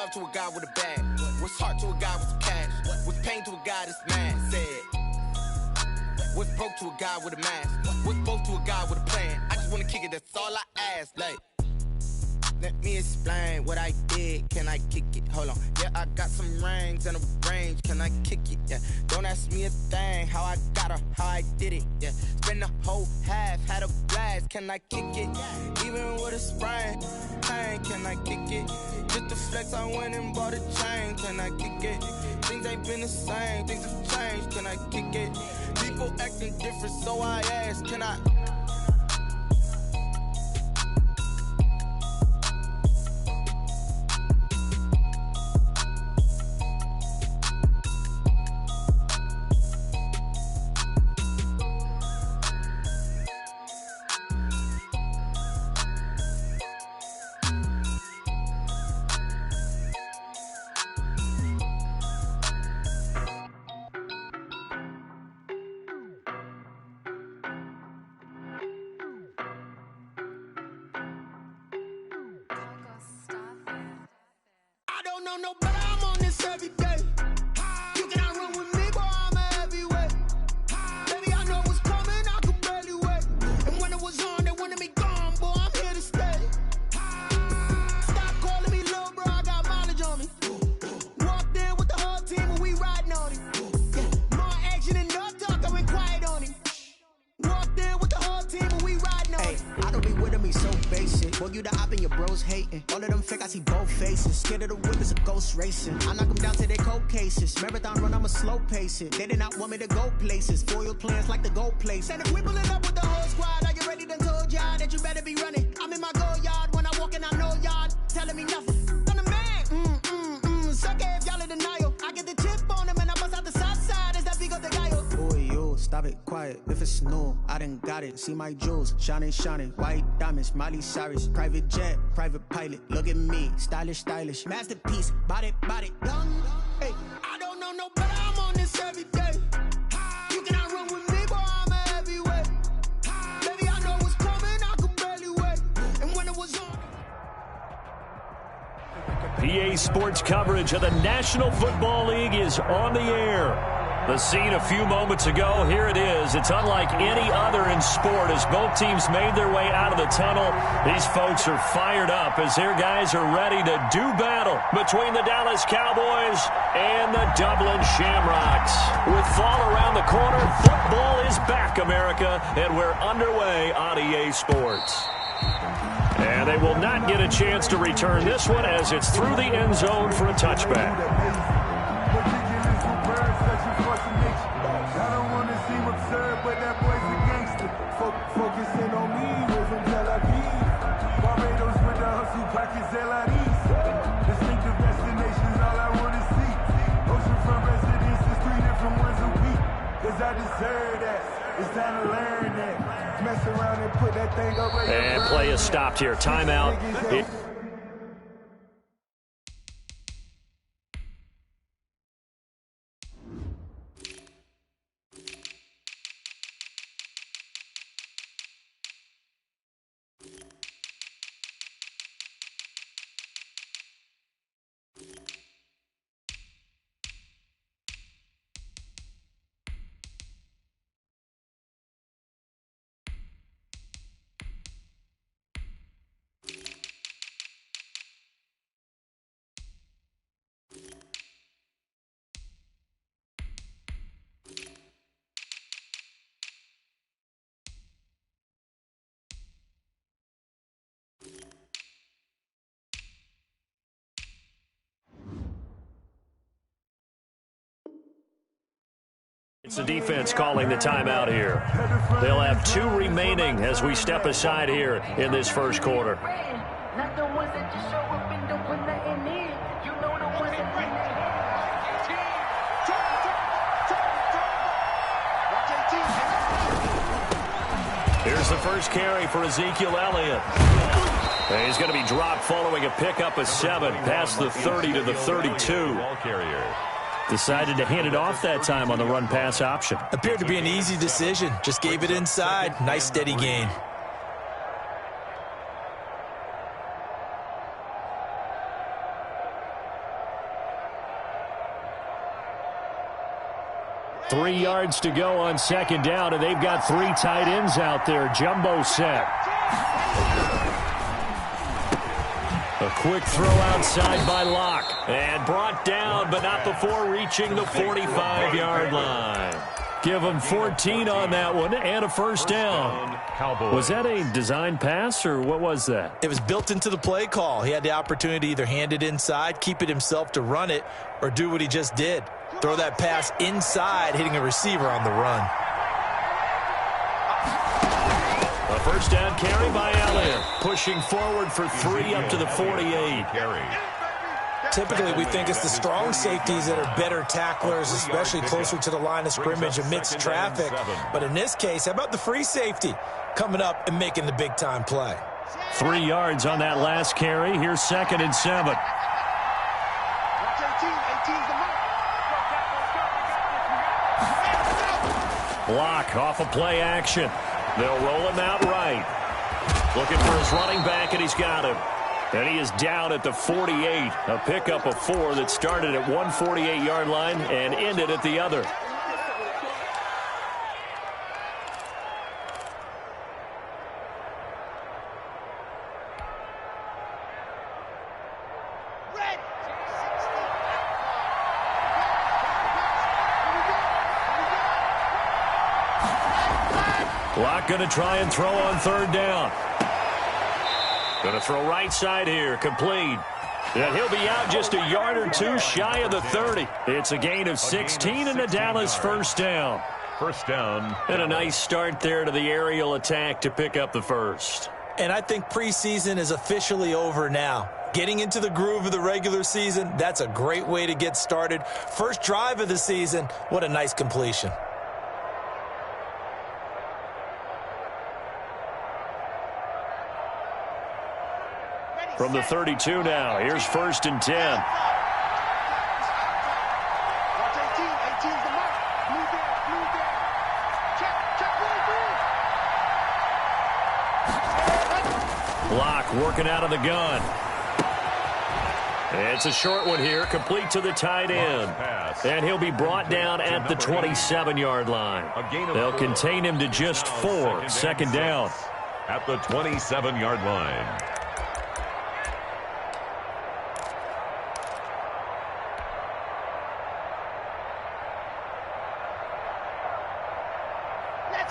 love to a guy with a bag? What's heart to a guy with some cash? What's pain to a guy that's mad? Said. What's broke to a guy with a mask? What's broke to a guy with a plan? I just wanna kick it, that's all I ask. Like, let me explain what I did. Can I kick it? Hold on. Yeah, I got some rings and a range. Can I kick it? Yeah. Don't ask me a thing. How I got her, how I did it. Yeah. Spend the whole half, had a blast. Can I kick it? Even with a sprain. Pain, can I kick it? Just to flex, I went and bought a chain. Can I kick it? Things ain't been the same. Things have changed. Can I kick it? People acting different, so I ask. Can I? No, but I'm on this every day. You cannot run with me, boy, I'm a heavyweight. Baby, I know what's coming, I could barely wait. And when it was on, they wanted me gone, boy, I'm here to stay. Stop calling me little bro, I got mileage on me. Walked in with the whole team and we riding on him. More action and no talk, I went quiet on him. Walked in with the whole team and we riding on him. I don't be with him, he's so basic. Boy, you the op and your bros hating. All of them fake, I see both faces. Scared of the whip, it's a ghost racing. I knock them down to their cold cases. Marathon run, I'ma slow pace it. They did not want me to go places. Foil plans like the gold place. And if we pulling up with the whole squad, are you ready to told y'all that you better be running? I'm in my go yard. When I walk in, I know y'all telling me nothing. I'm the man. Suck it if y'all in denial. I get the chip on them and I bust out the south side. Is that big of the guy? Boy, yo, stop it, quiet. If it's new, I done got it. See my jewels, shining, white diamonds, Miley Cyrus, private jet, private pilot. Look at me, stylish, masterpiece, body, young. Hey, I don't know no better, I'm on this every day. You cannot run with me, boy, I'm a heavyweight. Baby, I know what's coming, I could barely wait. And when it was on. PA Sports coverage of the National Football League is on the air. The scene a few moments ago, here it is. It's unlike any other in sport as both teams made their way out of the tunnel. These folks are fired up as their guys are ready to do battle between the Dallas Cowboys and the Dublin Shamrocks. With fall around the corner, football is back, America, and we're underway on EA Sports. And they will not get a chance to return this one as it's through the end zone for a touchback. I don't want to seem absurd, but that boy's a gangster. Focusing on me, we're from Tel Aviv. Barbados with the hustle, pockets LIDs. Distinctive destinations, all I want to see. Oceanfront residences, 3 different ones a week. Cause I deserve that. It's time to learn that. Mess around and put that thing up. And play is stopped here. Timeout. It's the defense calling the timeout here. They'll have 2 remaining as we step aside here in this first quarter. Here's the first carry for Ezekiel Elliott. And he's going to be dropped following a pickup of 7 past the 30 to the 32. Ball carrier. Decided to hand it off that time on the run-pass option. Appeared to be an easy decision. Just gave it inside. Nice steady gain. 3 yards to go on second down, and they've got 3 tight ends out there. Jumbo set. A quick throw outside by Locke. And brought down, but not before reaching the 45-yard line. Give him 14 on that one and a first down. Was that a design pass, or what was that? It was built into the play call. He had the opportunity to either hand it inside, keep it himself to run it, or do what he just did. Throw that pass inside, hitting a receiver on the run. A first down carry by Elliott. Pushing forward for 3 up to the 48. Typically, we think it's the strong safeties that are better tacklers, especially closer to the line of scrimmage amidst traffic. But in this case, how about the free safety coming up and making the big-time play? 3 yards on that last carry. Here's 2nd and 7. Block off of play action. They'll roll him out right. Looking for his running back, and he's got him. And he is down at the 48. A pickup of 4 that started at one 48-yard line and ended at the other. Locke going to try and throw on 3rd down. Going to throw right side here, complete. And he'll be out just a yard or 2 shy of the 30. It's a gain of 16 and a Dallas first down. First down. And a nice start there to the aerial attack to pick up the first. And I think preseason is officially over now. Getting into the groove of the regular season, that's a great way to get started. First drive of the season, what a nice completion. From the 32 now, here's 1st and 10. Locke working out of the gun. It's a short one here, complete to the tight end. And he'll be brought down at the 27-yard line. They'll contain him to just 4, 2nd down. At the 27-yard line.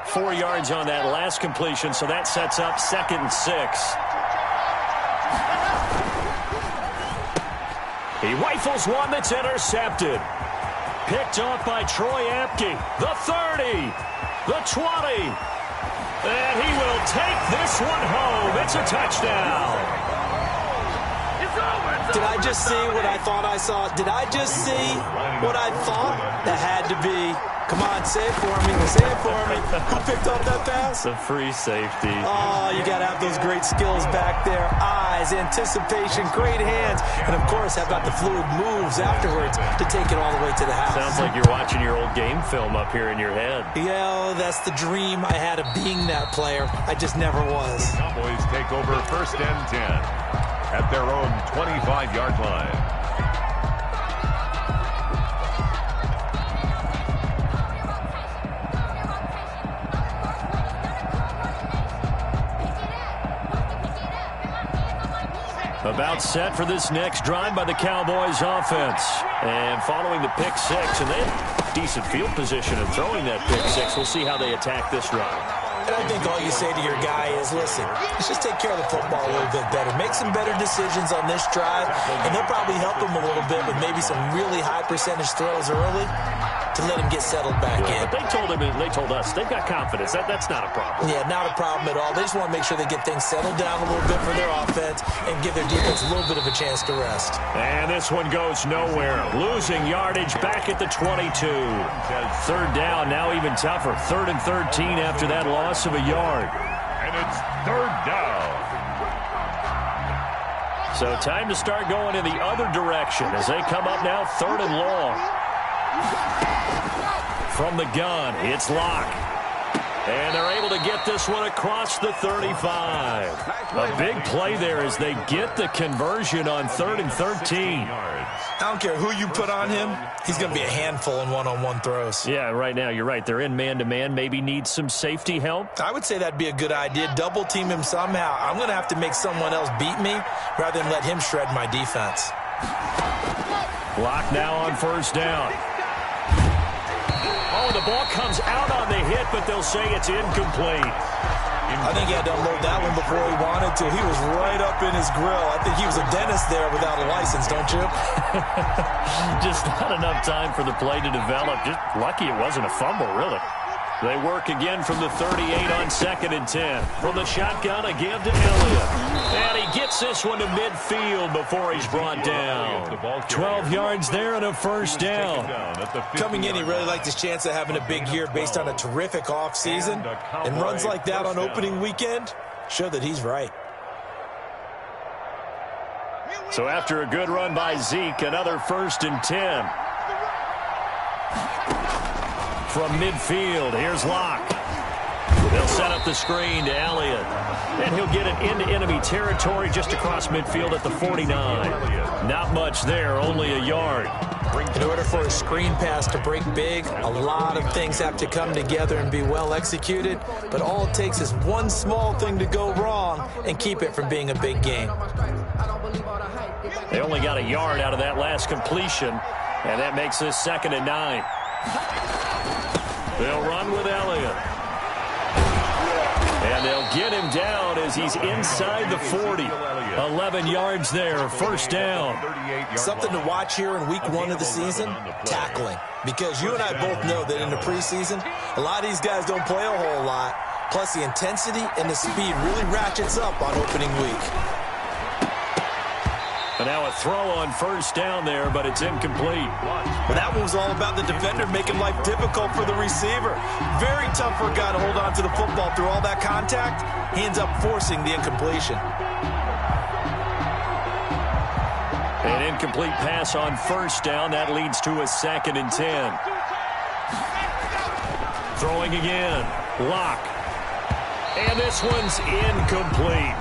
Four yards on that last completion, so that sets up 2nd and 6. He rifles one that's intercepted. Picked off by Troy Apke. The 30, the 20. And he will take this one home. It's a touchdown. Did I just see what I thought I saw? Did I just see what I thought? That had to be. Come on, say it for me. Say it for me. Who picked up that pass? The free safety. Oh, you got to have those great skills back there. Eyes, anticipation, great hands. And, of course, how about the fluid moves afterwards to take it all the way to the house? Sounds like you're watching your old game film up here in your head. Yeah, that's the dream I had of being that player. I just never was. The Cowboys take over 1st and 10 at their own 25-yard line. About set for this next drive by the Cowboys offense. And following the pick 6, and they have decent field position in throwing that pick 6. We'll see how they attack this drive. And I think all you say to your guy is, listen, let's just take care of the football a little bit better. Make some better decisions on this drive, and they'll probably help him a little bit with maybe some really high percentage throws early to let him get settled back in. But they told us they've got confidence. That's not a problem. Yeah, not a problem at all. They just want to make sure they get things settled down a little bit for their offense and give their defense a little bit of a chance to rest. And this one goes nowhere. Losing yardage back at the 22. 3rd down, now even tougher. 3rd and 13 after that loss of a yard. And it's 3rd down. So time to start going in the other direction as they come up now 3rd and long. From the gun, it's Locke. And they're able to get this one across the 35. A big play there as they get the conversion on 3rd and 13. I don't care who you put on him, he's going to be a handful in one-on-one throws. Yeah, right now, you're right. They're in man-to-man. Maybe need some safety help. I would say that'd be a good idea. Double team him somehow. I'm going to have to make someone else beat me rather than let him shred my defense. Lock now on first down. Oh, the ball comes out on the hit, but they'll say it's incomplete. I think he had to unload that one before he wanted to. He was right up in his grill. I think he was a dentist there without a license, don't you? Just not enough time for the play to develop. Just lucky it wasn't a fumble, really. They work again from the 38 on 2nd and 10. From the shotgun, a give to Elliott. And he gets this one to midfield before he's brought down. 12 yards there and a first down. Coming in, he really liked his chance of having a big year based on a terrific offseason. And runs like that on opening weekend show that he's right. So after a good run by Zeke, another 1st and 10. From midfield, here's Locke. They'll set up the screen to Elliott. And he'll get it into enemy territory just across midfield at the 49. Not much there, only a yard. In order for a screen pass to break big, a lot of things have to come together and be well executed. But all it takes is one small thing to go wrong and keep it from being a big game. They only got a yard out of that last completion. And that makes this 2nd and 9. They'll run with Elliott. And they'll get him down as he's inside the 40. 11 yards there, first down. Something to watch here in week 1 of the season, tackling. Because you and I both know that in the preseason, a lot of these guys don't play a whole lot. Plus the intensity and the speed really ratchets up on opening week. And now a throw on first down there, but it's incomplete. Well, that one was all about the defender making life difficult for the receiver. Very tough for a guy to hold on to the football through all that contact. He ends up forcing the incompletion. An incomplete pass on first down. That leads to a 2nd and 10. Throwing again. Locke. And this one's incomplete.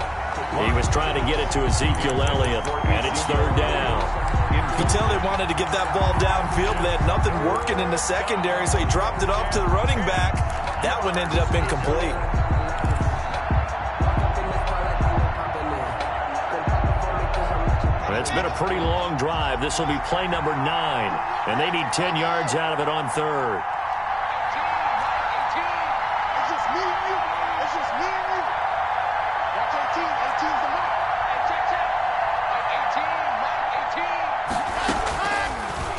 He was trying to get it to Ezekiel Elliott, and it's 3rd down. You can tell they wanted to get that ball downfield, but they had nothing working in the secondary, so he dropped it off to the running back. That one ended up incomplete. It's been a pretty long drive. This will be play number 9, and they need 10 yards out of it on 3rd.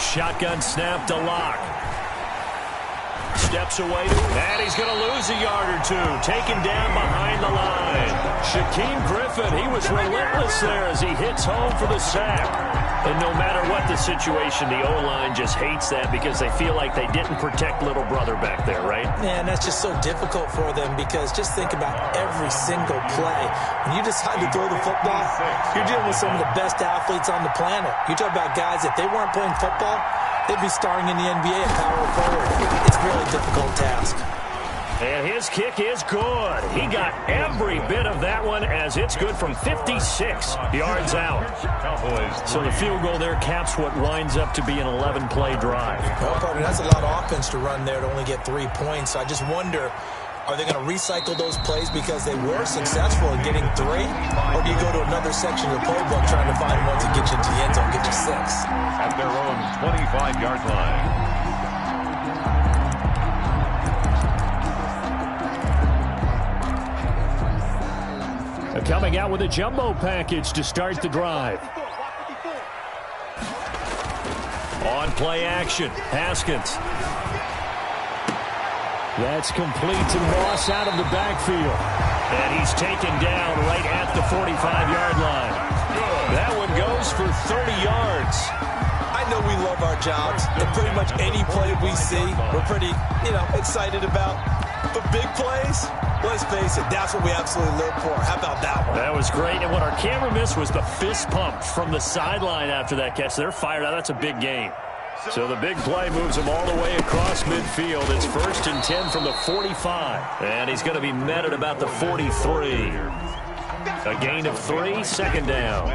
Shotgun snap to Locke. Steps away, and he's going to lose a yard or two. Taken down behind the line. Shaquem Griffin, he was relentless there as he hits home for the sack. And no matter what the situation, the O-line just hates that because they feel like they didn't protect little brother back there, right? Man, that's just so difficult for them because just think about every single play. When you decide to throw the football, you're dealing with some of the best athletes on the planet. You talk about guys, if they weren't playing football, they'd be starring in the NBA at power forward. It's a really difficult task. And his kick is good. He got every bit of that one as it's good from 56 yards out. So the field goal there caps what winds up to be an 11-play drive. Well, partner, that's a lot of offense to run there to only get 3 points. So I just wonder, are they going to recycle those plays because they were successful in getting 3? Or do you go to another section of the playbook trying to find one to get you into the end zone, get you 6? At their own 25-yard line. Coming out with a jumbo package to start the drive. On play action, Haskins. That's complete to Moss out of the backfield. And he's taken down right at the 45-yard line. That one goes for 30 yards. I know we love our jobs, and pretty much any play we see, we're pretty, excited about. But big plays, let's face it, that's what we absolutely live for. How about that one? That was great. And what our camera missed was the fist pump from the sideline after that catch. They're fired out. That's a big gain. So the big play moves him all the way across midfield. It's 1st and 10 from the 45. And he's going to be met at about the 43. A gain of 3, 2nd down.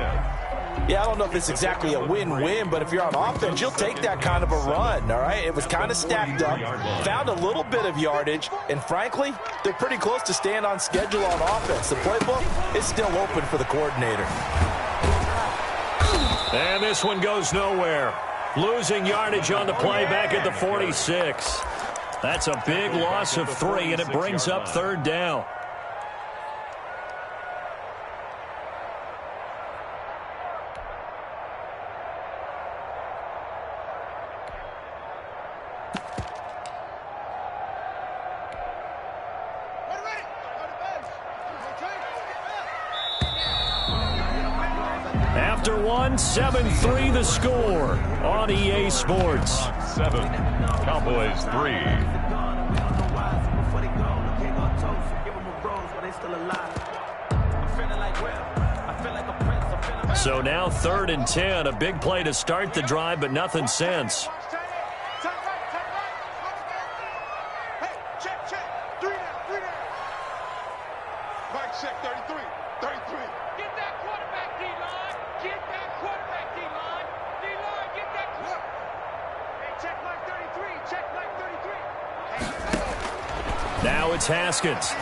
Yeah, I don't know if it's exactly a win-win, but if you're on offense, you'll take that kind of a run, all right? It was kind of stacked up, found a little bit of yardage, and frankly, they're pretty close to staying on schedule on offense. The playbook is still open for the coordinator. And this one goes nowhere. Losing yardage on the play back at the 46. That's a big loss of 3, and it brings up 3rd down. After 7-3 the score on EA Sports. 7, Cowboys 3. So now 3rd and 10, a big play to start the drive, but nothing since. Now it's Haskins.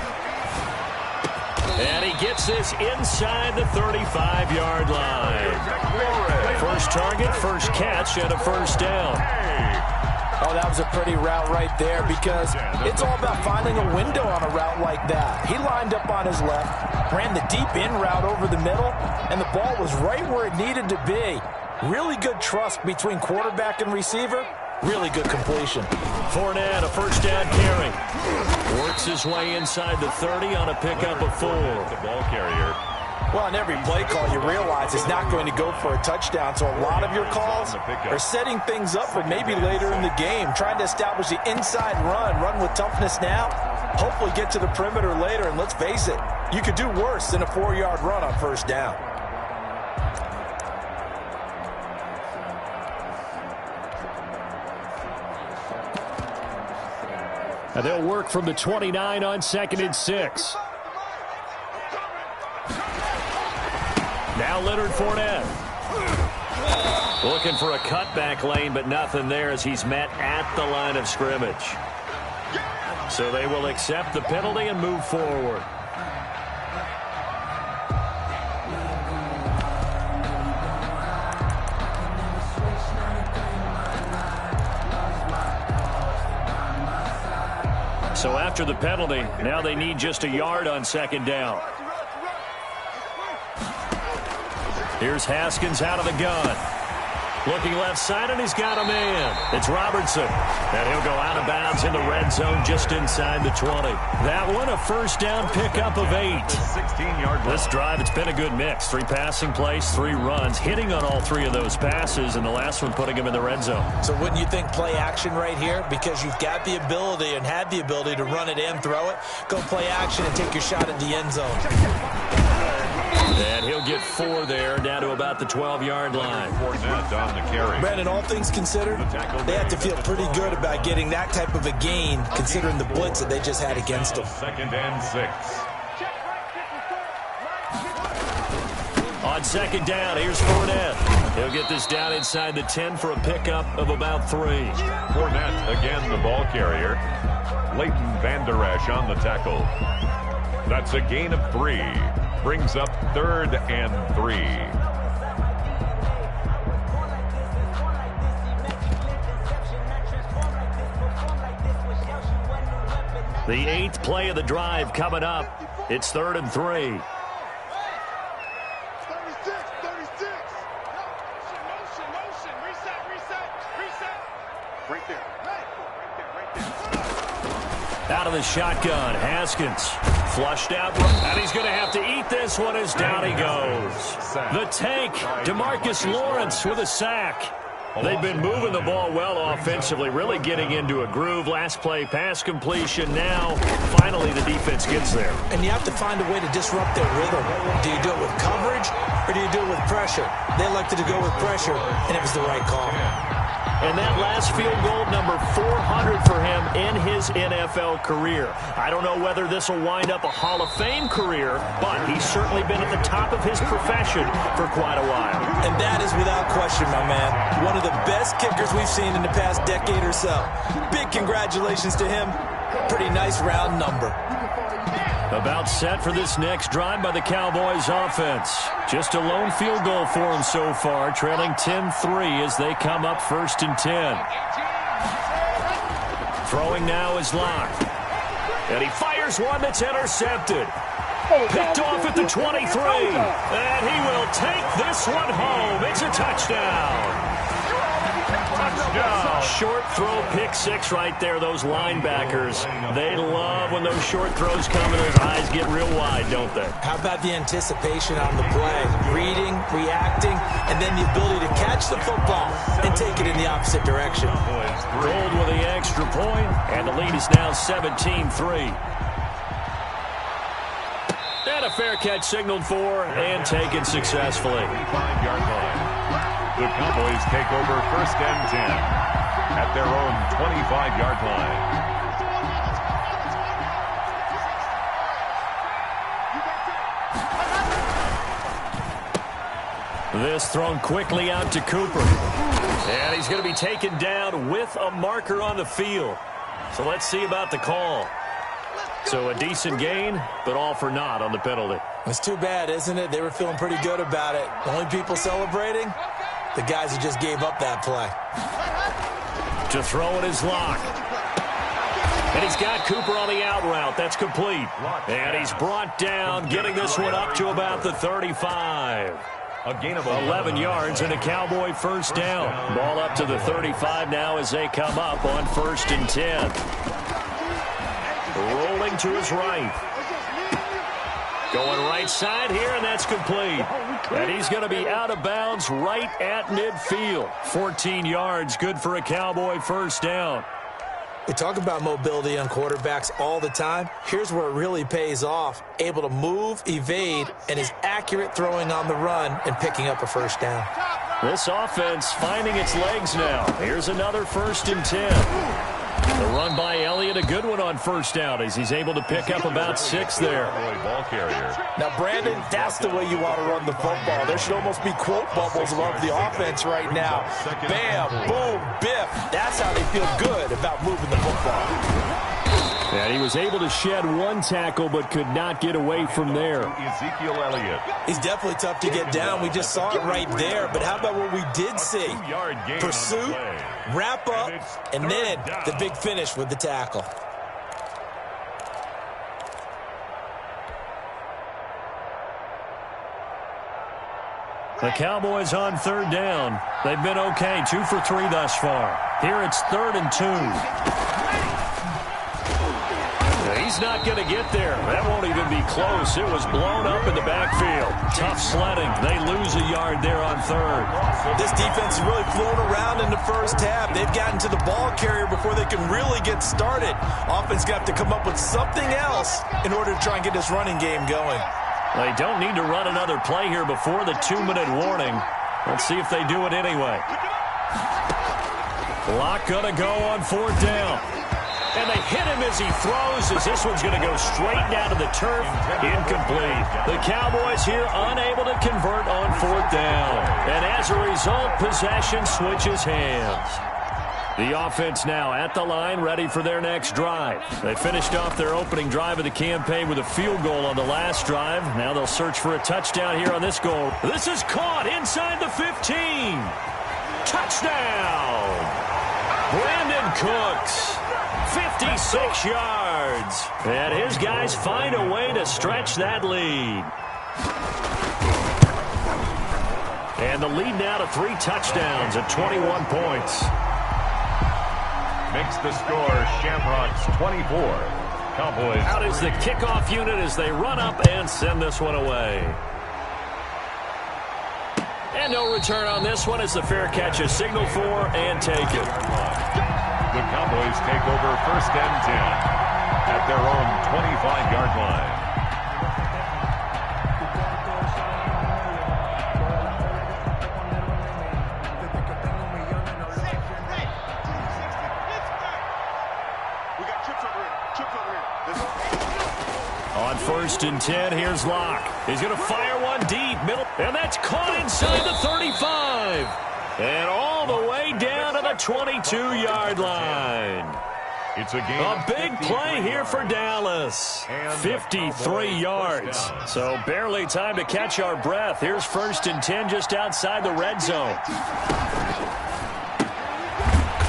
And he gets this inside the 35-yard line. First target, first catch, and a 1st down. Oh, that was a pretty route right there because it's all about finding a window on a route like that. He lined up on his left, ran the deep in route over the middle, and the ball was right where it needed to be. Really good trust between quarterback and receiver. Really good completion. Fournette, a 1st down carry. Works his way inside the 30 on a pickup of 4. The ball carrier. Well, on every play call, you realize it's not going to go for a touchdown, so a lot of your calls are setting things up for maybe later in the game, trying to establish the inside run with toughness now, hopefully get to the perimeter later, and let's face it, you could do worse than a 4-yard run on 1st down. And they'll work from the 29 on 2nd and 6. Now Leonard Fournette. Looking for a cutback lane, but nothing there as he's met at the line of scrimmage. So they will accept the penalty and move forward. So after the penalty, now they need just a yard on 2nd down. Here's Haskins out of the gun. Looking left side, and he's got a man. It's Robertson. And he'll go out of bounds in the red zone just inside the 20. That one, a 1st down pickup of 8. 16-yard This drive, it's been a good mix. 3 passing plays, 3 runs, hitting on all 3 of those passes, and the last one putting him in the red zone. So wouldn't you think play action right here? Because you've got the ability and had the ability to run it and throw it. Go play action and take your shot at the end zone. And he'll get 4 there, down to about the 12-yard line. Fournette on the carry. Brandon, all things considered, they have to feel pretty good about getting that type of a gain, considering the blitz that they just had against them. 2nd and 6. On 2nd down, here's Fournette. He'll get this down inside the 10 for a pickup of about 3. Fournette, again the ball carrier. Leighton Vander Esch on the tackle. That's a gain of 3. Brings up 3rd and 3. The 8th play of the drive coming up. It's 3rd and 3. 36. Motion. Reset. Right there. Out of the shotgun, Haskins. Flushed out, and he's going to have to eat this one as down he goes. The tank, DeMarcus Lawrence with a sack. They've been moving the ball well offensively, really getting into a groove. Last play, pass completion. Now, finally, the defense gets there. And you have to find a way to disrupt their rhythm. Do you do it with coverage, or do you do it with pressure? They elected to go with pressure, and it was the right call. And that last field goal, number 400 for him in his NFL career. I don't know whether this will wind up a Hall of Fame career, but he's certainly been at the top of his profession for quite a while. And that is without question, my man. One of the best kickers we've seen in the past decade or so. Big congratulations to him. Pretty nice round number. About set for this next drive by the Cowboys offense. Just a lone field goal for them so far, trailing 10-3 as they come up 1st and 10. Throwing now is Locke. And he fires one that's intercepted. Picked off at the 23. And he will take this one home. It's a touchdown. Touchdown. Short throw, pick six right there. Those linebackers, they love when those short throws come and their eyes get real wide, don't they? How about the anticipation on the play? Reading, reacting, and then the ability to catch the football and take it in the opposite direction. Rolled with the extra point, and the lead is now 17-3. And a fair catch signaled for and taken successfully. 5-yard line. The Cowboys take over 1st and 10 at their own 25-yard line. This thrown quickly out to Cooper. And he's going to be taken down with a marker on the field. So let's see about the call. So a decent gain, but all for naught on the penalty. It's too bad, isn't it? They were feeling pretty good about it. The only people celebrating? The guys who just gave up that play. To throw it is Locke. And he's got Cooper on the out route. That's complete. And he's brought down, getting this one up to about the 35. A gain of 11 yards and a Cowboy 1st down. Ball up to the 35 now as they come up on 1st and 10. Rolling to his right. Going right side here, and that's complete. And he's going to be out of bounds right at midfield. 14 yards, good for a Cowboy 1st down. We talk about mobility on quarterbacks all the time. Here's where it really pays off. Able to move, evade, and is accurate throwing on the run and picking up a 1st down. This offense finding its legs now. Here's another 1st and 10. The run by Elliott, a good one on 1st down as he's able to pick up about 6 there. Ball carrier. Now, Brandon, that's the way you want to run the football. There should almost be quote bubbles above the offense right now. Bam, boom, biff. That's how they feel good about moving the football. And he was able to shed one tackle but could not get away from there. Ezekiel Elliott. He's definitely tough to get down. We just saw it right there. But how about what we did see? Pursuit, wrap up, and then the big finish with the tackle. The Cowboys on 3rd down. They've been okay, 2 for 3 thus far. Here it's 3rd and 2. He's not going to get there. That won't even be close. It was blown up in the backfield. Tough sledding. They lose a yard there on 3rd. This defense is really flown around in the 1st half. They've gotten to the ball carrier before they can really get started. Offense got to come up with something else in order to try and get this running game going. They don't need to run another play here before the 2-minute warning. Let's see if they do it anyway. Locke going to go on 4th down. And they hit him as he throws, as this one's going to go straight down to the turf. Incomplete. The Cowboys here unable to convert on 4th down. And as a result, possession switches hands. The offense now at the line, ready for their next drive. They finished off their opening drive of the campaign with a field goal on the last drive. Now they'll search for a touchdown here on this goal. This is caught inside the 15. Touchdown! Brandon Cooks. 56 yards. And his guys find a way to stretch that lead. And the lead now to 3 touchdowns at 21 points. Makes the score Shamrocks 24. Cowboys. Out is the kickoff unit as they run up and send this one away. And no return on this one as the fair catch is signaled for and taken. The Cowboys take over 1st and 10 at their own 25-yard line. 1st and 10. Here's Locke. He's going to fire one deep, middle, and that's caught inside the 35. And all the way down to the 22-yard line. It's a big play here for Dallas. 53 yards. So barely time to catch our breath. Here's 1st and 10 just outside the red zone.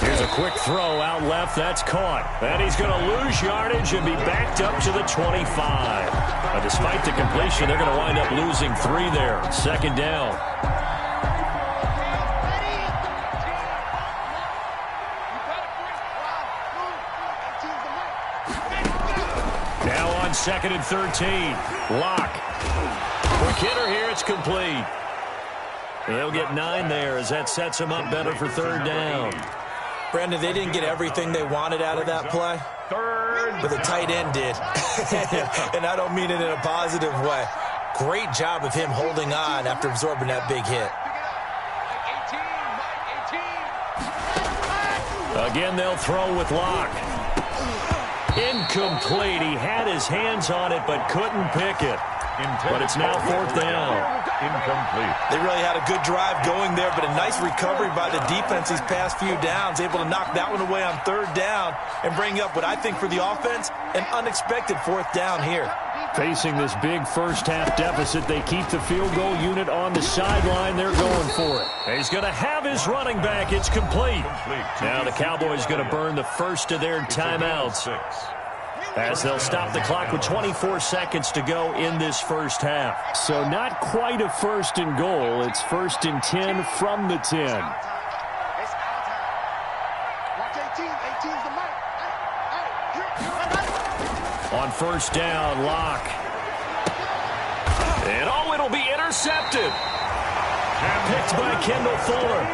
Here's a quick throw out left. That's caught. And he's going to lose yardage and be backed up to the 25. But despite the completion, they're going to wind up losing 3 there. 2nd down. Now on 2nd and 13. Locke. Quick hitter here. It's complete. They'll get 9 there as that sets them up better for 3rd down. Brandon, they didn't get everything they wanted out of that play, but the tight end did. And I don't mean it in a positive way. Great job of him holding on after absorbing that big hit. Again, they'll throw with Locke. Incomplete. He had his hands on it but couldn't pick it. But it's now 4th down. Incomplete. They really had a good drive going there, but a nice recovery by the defense these past few downs, able to knock that one away on 3rd down and bring up what I think for the offense, an unexpected 4th down here. Facing this big first-half deficit, they keep the field goal unit on the sideline. They're going for it. He's going to have his running back. It's complete. Now the Cowboys going to burn the first of their timeouts, as they'll stop the clock with 24 seconds to go in this first half. So not quite a 1st and goal. It's 1st and 10 from the 10. On 1st down, Locke. And it'll be intercepted. Picked by Kendall Fuller.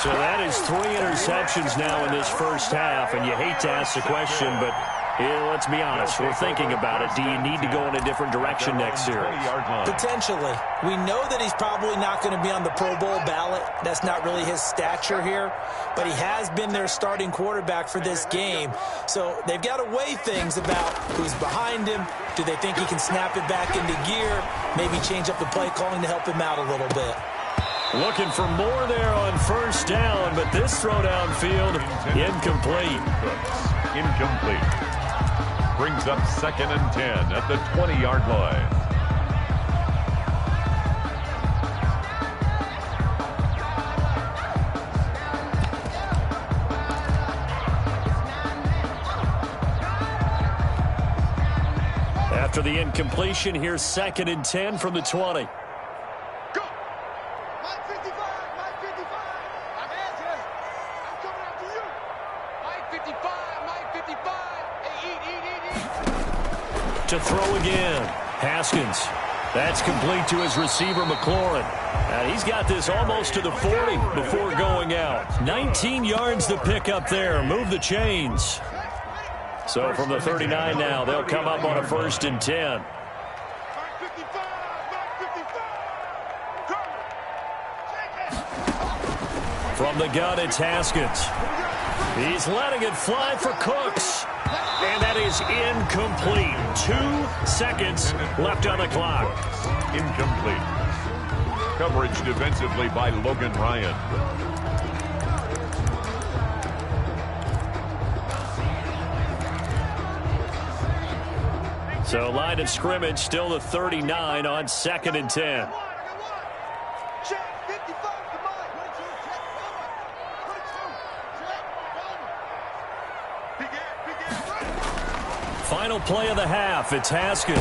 So that is 3 interceptions now in this first half, and you hate to ask the question, but let's be honest, we're thinking about it. Do you need to go in a different direction next series? Potentially. We know that he's probably not going to be on the Pro Bowl ballot. That's not really his stature here. But he has been their starting quarterback for this game. So they've got to weigh things about who's behind him. Do they think he can snap it back into gear? Maybe change up the play calling to help him out a little bit. Looking for more there on 1st down, but this throw downfield, incomplete. Incomplete. Brings up 2nd and 10 at the 20-yard line. After the incompletion, here's 2nd and 10 from the 20. To throw again. Haskins. That's complete to his receiver, McLaurin. And he's got this almost to the 40 before going out. 19 yards to pick up there. Move the chains. So from the 39 now, they'll come up on a 1st and 10. From the gun, it's Haskins. He's letting it fly for Cooks. And that is incomplete. 2 seconds left on the clock. Incomplete. Coverage defensively by Logan Ryan. So line of scrimmage still the 39 on 2nd and 10. Final play of the half. It's Haskins.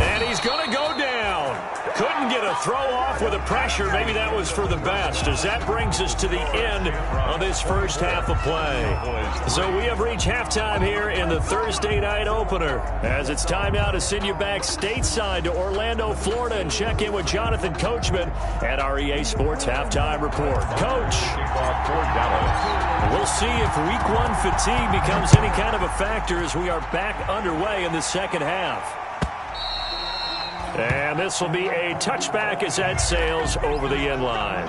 And he's going to go down. Couldn't get a throw off with the pressure. Maybe that was for the best, as that brings us to the end of this first half of play. So we have reached halftime here in the Thursday night opener, as it's time now to send you back stateside to Orlando, Florida, and check in with Jonathan Coachman at our EA Sports Halftime Report. Coach, we'll see if Week 1 fatigue becomes any kind of a factor as we are back underway in the second half. And this will be a touchback as that sails over the end line.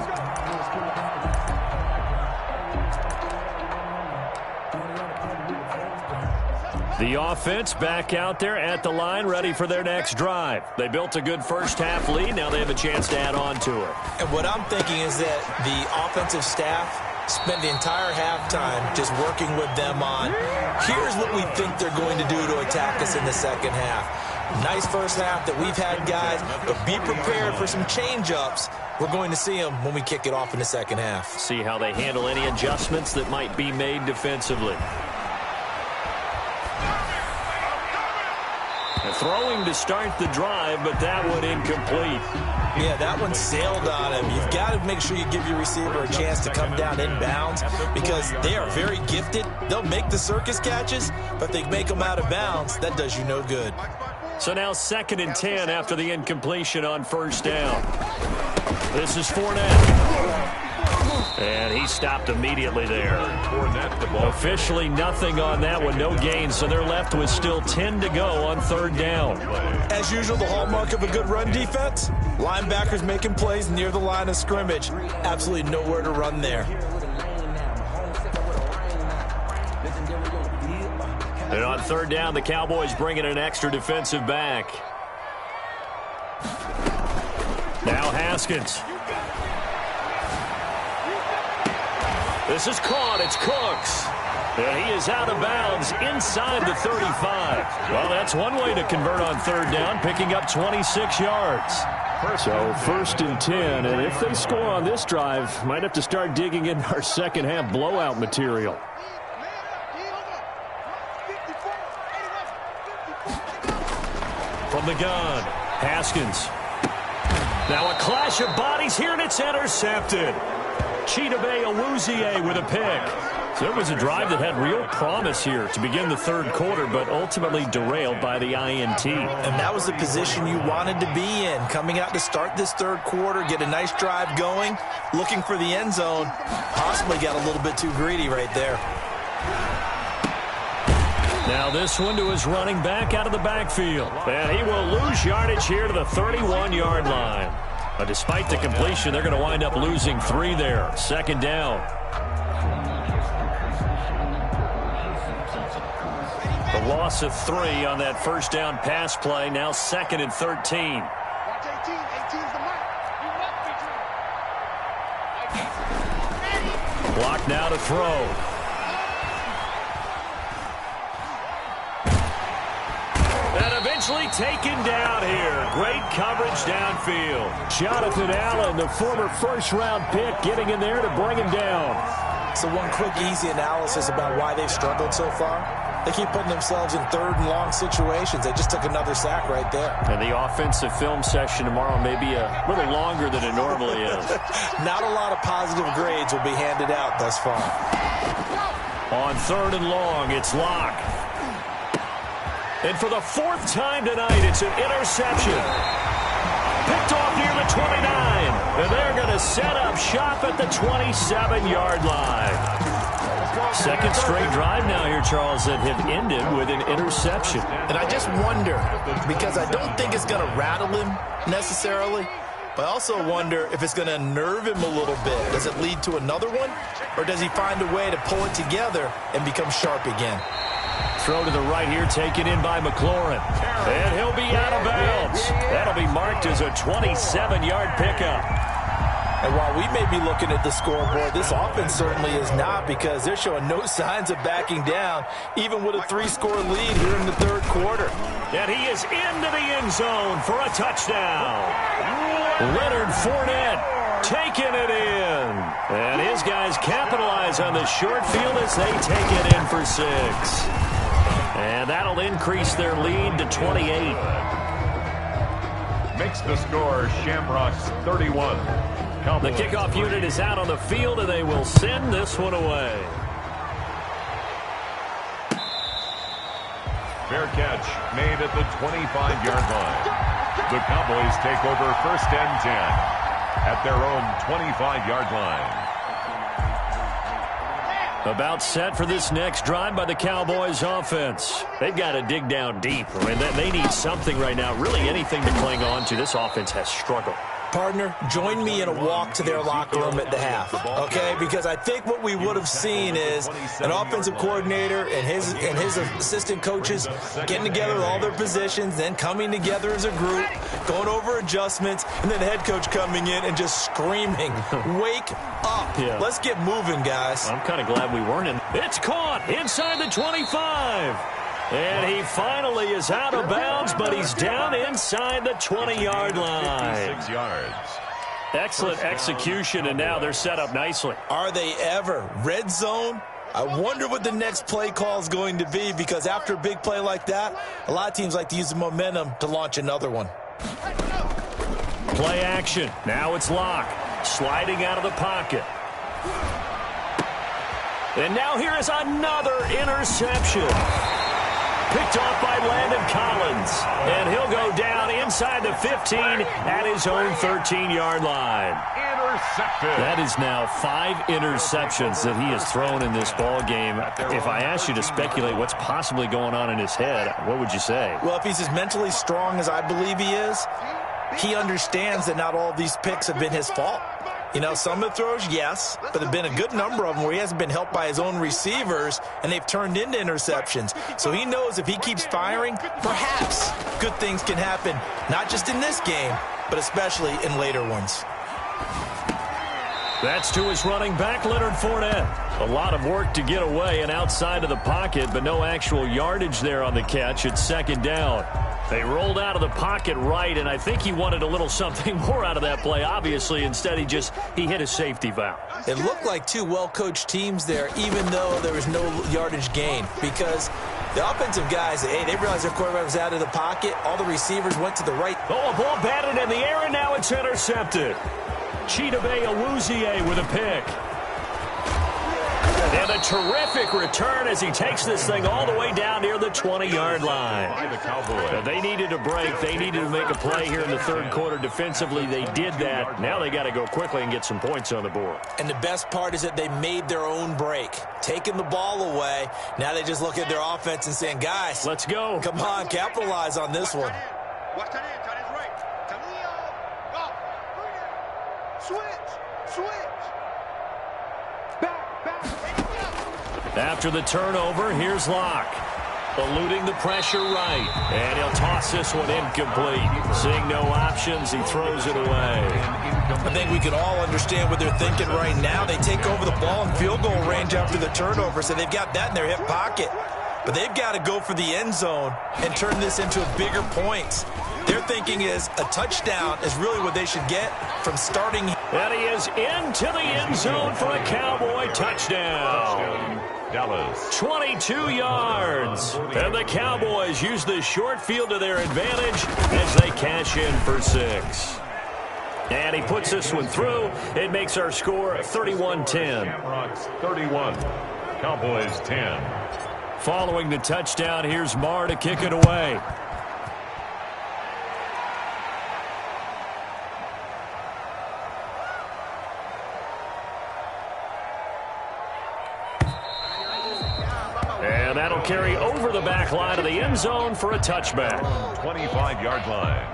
The offense back out there at the line, ready for their next drive. They built a good first-half lead. Now they have a chance to add on to it. And what I'm thinking is that the offensive staff spent the entire halftime just working with them on, here's what we think they're going to do to attack us in the second half. Nice first half that we've had, guys, but be prepared for some change-ups. We're going to see them when we kick it off in the second half. See how they handle any adjustments that might be made defensively. Throwing to start the drive, but that one incomplete. Yeah, that one sailed on him. You've got to make sure you give your receiver a chance to come down inbounds because they are very gifted. They'll make the circus catches, but if they make them out of bounds, that does you no good. So now 2nd and 10 after the incompletion on first down. This is Fournette. And he stopped immediately there. Officially nothing on that one, no gain, so they're left with still 10 to go on 3rd down. As usual, the hallmark of a good run defense, linebackers making plays near the line of scrimmage. Absolutely nowhere to run there. And on 3rd down, the Cowboys bring in an extra defensive back. Now Haskins. This is caught. It's Cooks. And he is out of bounds inside the 35. Well, that's one way to convert on 3rd down, picking up 26 yards. So 1st and 10, and if they score on this drive, might have to start digging in our second half blowout material. From the gun, Haskins. Now a clash of bodies here, and it's intercepted. Chidobe Awuzie with a pick. So it was a drive that had real promise here to begin the 3rd quarter, but ultimately derailed by the INT. And that was the position you wanted to be in, coming out to start this 3rd quarter, get a nice drive going, looking for the end zone. Possibly got a little bit too greedy right there. Now this one to his running back out of the backfield. And he will lose yardage here to the 31-yard line. But despite the completion, they're going to wind up losing 3 there. 2nd down. The loss of 3 on that 1st down pass play. Now 2nd and 13. Block now to throw. Eventually taken down here. Great coverage downfield. Jonathan Allen, the former 1st-round pick, getting in there to bring him down. So one quick, easy analysis about why they've struggled so far. They keep putting themselves in 3rd and long situations. They just took another sack right there. And the offensive film session tomorrow may be a little longer than it normally is. Not a lot of positive grades will be handed out thus far. On 3rd and long, it's Locke. And for the 4th time tonight, it's an interception. Picked off near the 29. And they're going to set up shop at the 27-yard line. 2nd straight drive now here, Charles, that have ended with an interception. And I just wonder, because I don't think it's going to rattle him necessarily, but I also wonder if it's going to unnerve him a little bit. Does it lead to another one? Or does he find a way to pull it together and become sharp again? Throw to the right here, taken in by McLaurin. And he'll be out of bounds. That'll be marked as a 27-yard pickup. And while we may be looking at the scoreboard, this offense certainly is not, because they're showing no signs of backing down, even with a 3-score lead here in the 3rd quarter. And he is into the end zone for a touchdown. Leonard Fournette taking it in. And his guys capitalize on the short field as they take it in for 6. And that'll increase their lead to 28. Makes the score Shamrocks 31. The kickoff unit is out on the field, and they will send this one away. Fair catch made at the 25-yard line. The Cowboys take over 1st and 10 at their own 25-yard line. About set for this next drive by the Cowboys offense. They've got to dig down deep. I mean, they need something right now, really anything to cling on to. This offense has struggled. Partner, join me in a walk to their locker room at the half, okay? Because I think what we would have seen is an offensive coordinator and his assistant coaches getting together with all their positions, then coming together as a group, going over adjustments, and then the head coach coming in and just screaming, wake up. Yeah. Let's get moving, guys. I'm kind of glad we weren't in. It's caught inside the 25. And he finally is out of bounds, but he's down inside the 20-yard line. 6 yards. Excellent execution, and now they're set up nicely. Are they ever? Red zone? I wonder what the next play call is going to be, because after a big play like that, a lot of teams like to use the momentum to launch another one. Play action. Now it's Locke, sliding out of the pocket. And now here is another interception. Picked off by Landon Collins. And he'll go down inside the 15 at his own 13-yard line. Intercepted. That is now 5 interceptions that he has thrown in this ball game. If I asked you to speculate what's possibly going on in his head, what would you say? Well, if he's as mentally strong as I believe he is, he understands that not all of these picks have been his fault. You know, some of the throws, yes, but there have been a good number of them where he hasn't been helped by his own receivers, and they've turned into interceptions. So he knows if he keeps firing, perhaps good things can happen, not just in this game, but especially in later ones. That's to his running back, Leonard Fournette. A lot of work to get away and outside of the pocket, but no actual yardage there on the catch. It's second down. They rolled out of the pocket right, and I think he wanted a little something more out of that play, obviously. Instead, he hit a safety valve. It looked like two well-coached teams there, even though there was no yardage gain, because the offensive guys, hey, they realized their quarterback was out of the pocket. All the receivers went to the right. Oh, a ball batted in the air, and now it's intercepted. Chidobe Awuzie with a pick. And a terrific return as he takes this thing all the way down near the 20-yard line. They needed a break. They needed to make a play here in the third quarter defensively. They did that. Now they got to go quickly and get some points on the board. And the best part is that they made their own break, taking the ball away. Now they just look at their offense and saying, guys, let's go. Come on, capitalize on this one. After the turnover, here's Locke. Eluding the pressure right. And he'll toss this one incomplete. Seeing no options, he throws it away. I think we can all understand what they're thinking right now. They take over the ball in field goal range after the turnover, so they've got that in their hip pocket. But they've got to go for the end zone and turn this into a bigger point. Their thinking is a touchdown is really what they should get from starting. And he is into the end zone for a Cowboy touchdown. Dallas. 22 yards. And the Cowboys use the short field to their advantage as they cash in for 6. And he puts this one through. It makes our score 31-10. Shamrocks 31. Cowboys 10. Following the touchdown, here's Marr to kick it away. And that'll carry over the back line of the end zone for a touchback. 25-yard line.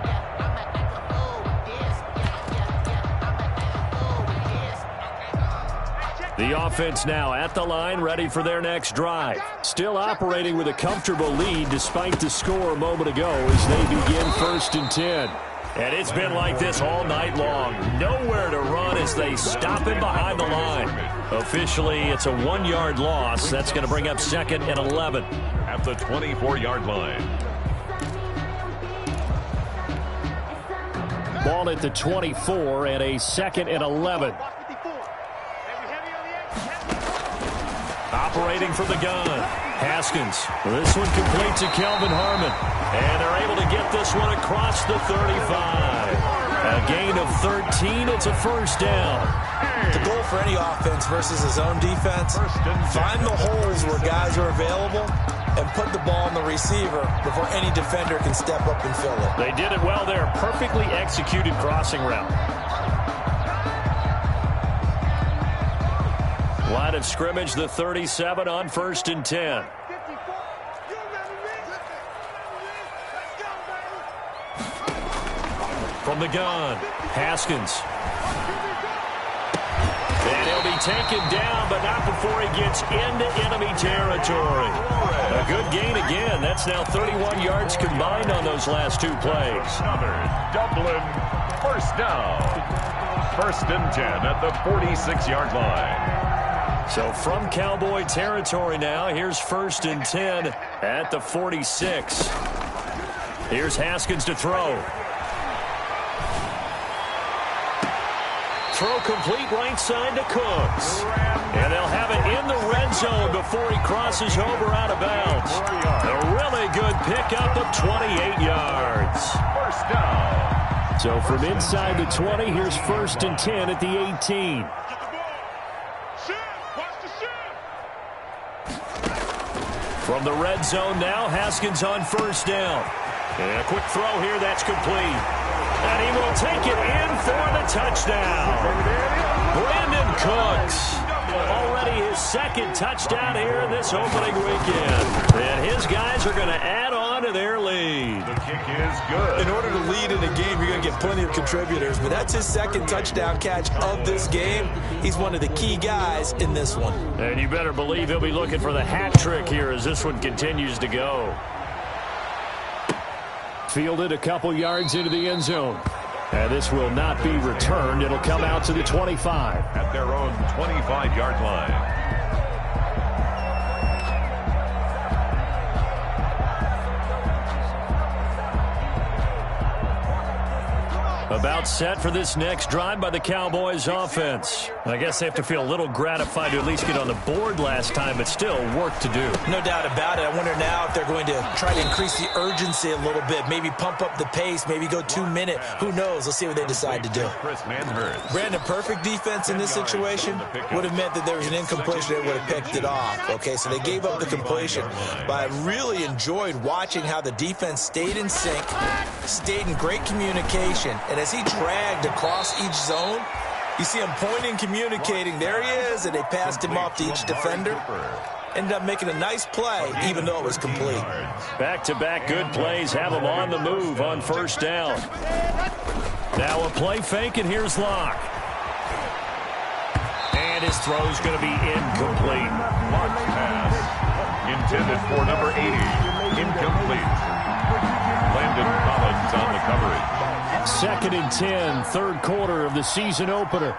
The offense now at the line, ready for their next drive. Still operating with a comfortable lead despite the score a moment ago as they begin 1st and 10. And it's been like this all night long. Nowhere to run as they stop him behind the line. Officially, it's a 1-yard loss. That's going to bring up 2nd and 11. At the 24-yard line. Ball at the 24 and a 2nd and 11. Operating from the gun. Haskins. This one complete to Kelvin Harmon. And they're able to get this one across the 35. A gain of 13. It's a 1st down. The goal for any offense versus his own defense, find the holes where guys are available and put the ball on the receiver before any defender can step up and fill it. They did it well there. Perfectly executed crossing route. Line of scrimmage, the 37 on 1st and 10. From the gun, Haskins. And he'll be taken down, but not before he gets into enemy territory. A good gain again. That's now 31 yards combined on those last two plays. Another Dublin first down. 1st and 10 at the 46-yard line. So from Cowboy territory now, here's 1st and 10 at the 46. Here's Haskins to throw. Throw complete right side to Cooks. And they'll have it in the red zone before he crosses over out of bounds. A really good pickup of 28 yards. First down. So from inside the 20, here's 1st and 10 at the 18. From the red zone now, Haskins on 1st down. And a quick throw here, that's complete. And he will take it in for the touchdown. Brandon Cooks. Already his 2nd touchdown here in this opening weekend. And his guys are going to add on to their lead. The kick is good. In order to lead in a game, you're going to get plenty of contributors. But that's his 2nd touchdown catch of this game. He's one of the key guys in this one. And you better believe he'll be looking for the hat trick here as this one continues to go. Fielded a couple yards into the end zone. And this will not be returned. It'll come out to the 25. At their own 25-yard line. About set for this next drive by the Cowboys offense. I guess they have to feel a little gratified to at least get on the board last time, but still work to do. No doubt about it. I wonder now if they're going to try to increase the urgency a little bit, maybe pump up the pace, maybe go 2-minute. Who knows? Let's see what they decide to do. Brandon, perfect defense in this situation would have meant that there was an incompletion. They would have picked it off. Okay, so they gave up the completion. But I really enjoyed watching how the defense stayed in sync, stayed in great communication, and as he dragged across each zone, you see him pointing, communicating. There he is, and they passed him off to each defender. Ended up making a nice play, even though it was complete. Back-to-back good plays have him on the move on 1st down. Now a play fake, and here's Locke. And his throw's going to be incomplete. Locke's pass intended for number 80. Incomplete. Landon Collins on the coverage. 2nd and 10, 3rd quarter of the season opener.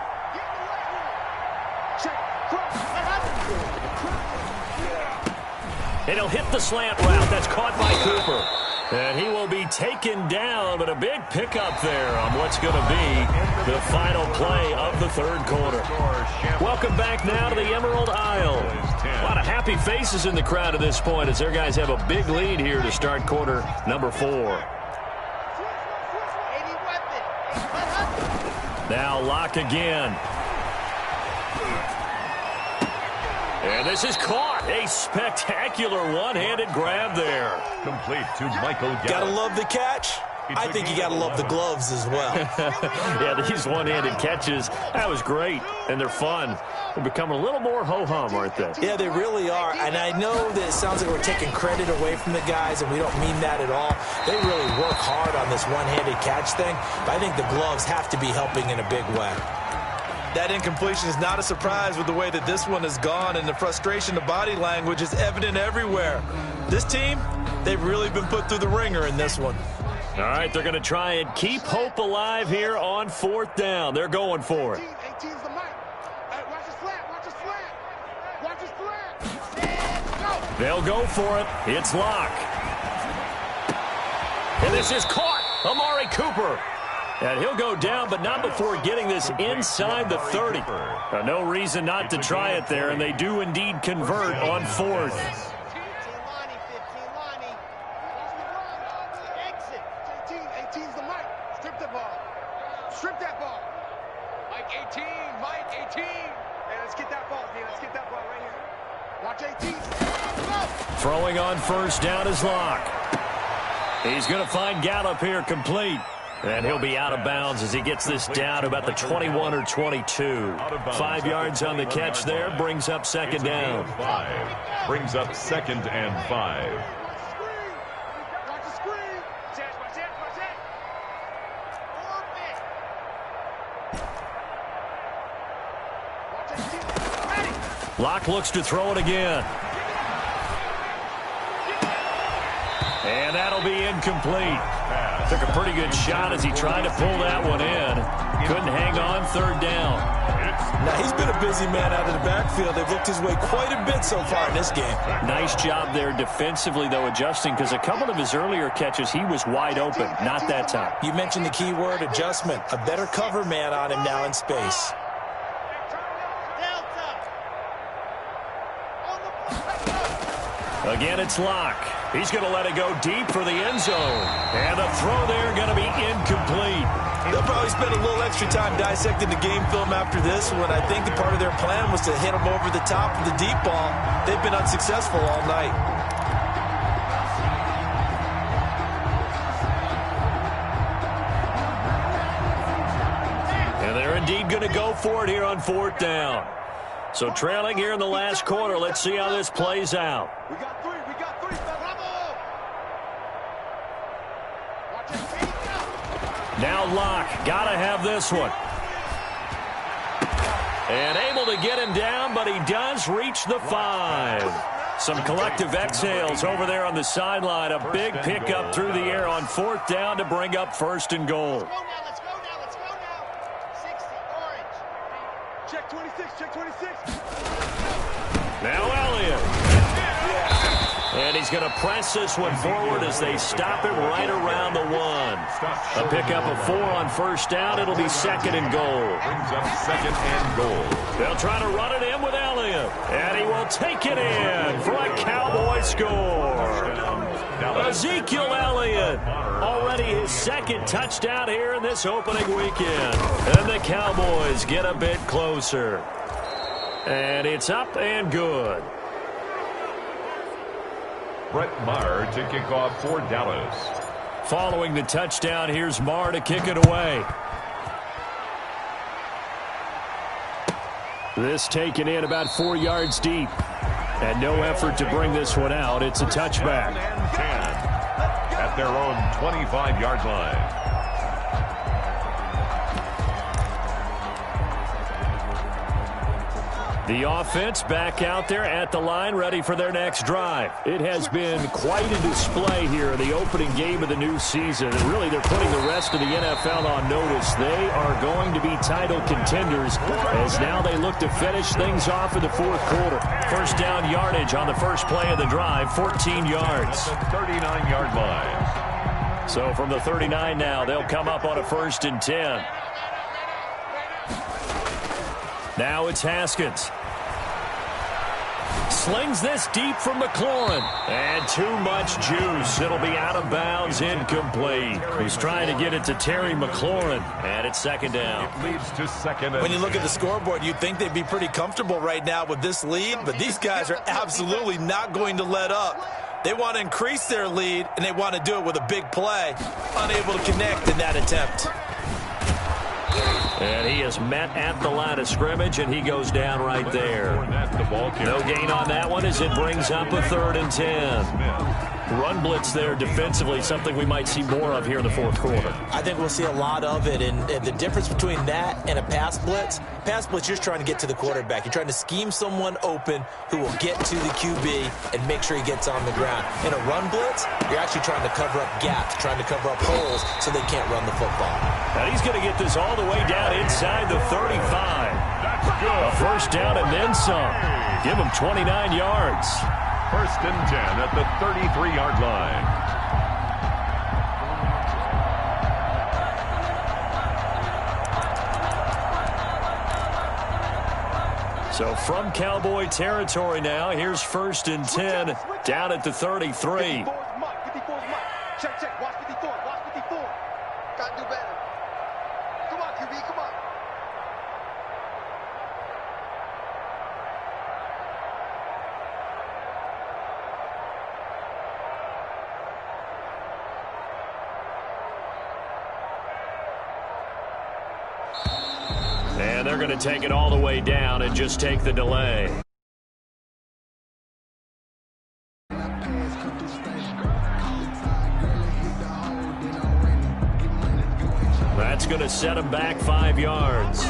And he'll hit the slant route. That's caught by Cooper. And he will be taken down, but a big pickup there on what's going to be the final play of the 3rd quarter. Welcome back now to the Emerald Isle. A lot of happy faces in the crowd at this point as their guys have a big lead here to start quarter number 4. Now Locke again. And this is caught. A spectacular one-handed grab there. Complete to Michael Gallup. Gotta love the catch. I think you gotta love the gloves as well. Yeah, these one-handed catches, that was great. And they're fun. They're becoming a little more ho-hum, aren't they? Yeah, they really are. And I know that it sounds like we're taking credit away from the guys, and we don't mean that at all. They really work hard on this one-handed catch thing. But I think the gloves have to be helping in a big way. That incompletion is not a surprise with the way that this one has gone, and the frustration, the body language is evident everywhere. This team, they've really been put through the ringer in this one. All right, they're going to try and keep hope alive here on 4th down. They're going for it. They'll go for it. It's Locke. And this is caught. Amari Cooper. And he'll go down, but not before getting this inside the 30. No reason not to try it there, and they do indeed convert on 4th. Strip that ball. Mike 18, Mike 18. Hey, let's get that ball, D. Let's get that ball right here. Watch 18. Throwing on 1st down is Locke. He's going to find Gallup here complete. And he'll be out of bounds as he gets this down to about the 21 or 22. 5 yards on the catch there, brings up 2nd down. 5. Brings up 2nd and 5. Locke looks to throw it again. And that'll be incomplete. Took a pretty good shot as he tried to pull that one in. Couldn't hang on, third down. Now, he's been a busy man out of the backfield. They've looked his way quite a bit so far in this game. Nice job there defensively, though, adjusting, because a couple of his earlier catches, he was wide open. Not that time. You mentioned the key word, adjustment. A better cover man on him now in space. Again, it's Locke. He's going to let it go deep for the end zone. And the throw there going to be incomplete. They'll probably spend a little extra time dissecting the game film after this one. I think the part of their plan was to hit him over the top of the deep ball. They've been unsuccessful all night. And they're indeed going to go for it here on fourth down. So trailing here in the last quarter. Let's see how this plays out. We got three. Now Locke, gotta have this one. And able to get him down, but he does reach the 5. Some collective exhales over there on the sideline. A big pickup through the air on fourth down to bring up first and goal. Let's go now. 60, orange. Check 26. Now Elliott. And he's going to press this one forward as they stop it right around the 1. A pickup of 4 on first down. It'll be second and goal. Brings up second and goal. They'll try to run it in with Elliott. And he will take it in for a Cowboy score. Ezekiel Elliott, already his second touchdown here in this opening weekend. And the Cowboys get a bit closer. And it's up and good. Brett Maher to kick off for Dallas. Following the touchdown, here's Maher to kick it away. This taken in about 4 yards deep. And no effort to bring this one out. It's a touchback. 10 at their own 25-yard line. The offense back out there at the line, ready for their next drive. It has been quite a display here in the opening game of the new season. And really, they're putting the rest of the NFL on notice. They are going to be title contenders as now they look to finish things off in the fourth quarter. First down yardage on the first play of the drive, 14 yards. The 39-yard line. So from the 39 now, they'll come up on a 1st and 10. Now it's Haskins. Slings this deep from McLaurin. And too much juice. It'll be out of bounds, incomplete. He's trying to get it to Terry McLaurin. And it's second down. It leads to second. When you look at the scoreboard, you'd think they'd be pretty comfortable right now with this lead. But these guys are absolutely not going to let up. They want to increase their lead, and they want to do it with a big play. Unable to connect in that attempt. And he is met at the line of scrimmage, and he goes down right there. No gain on that one as it brings up a 3rd and 10. Run blitz there defensively, something we might see more of here in the fourth quarter. I think we'll see a lot of it, and the difference between that and a pass blitz, you're just trying to get to the quarterback. You're trying to scheme someone open who will get to the QB and make sure he gets on the ground. In a run blitz, you're actually trying to cover up gaps, trying to cover up holes so they can't run the football. And he's going to get this all the way down inside the 35. That's good. A first down and then some. Give him 29 yards. 1st and 10 at the 33-yard line. So from Cowboy territory now, here's 1st and 10 down at the 33. 54's Mike. Check. Watch 54. Gotta do better. Come on, QB, come on. And they're going to take it all the way down and just take the delay. That's going to set him back 5 yards.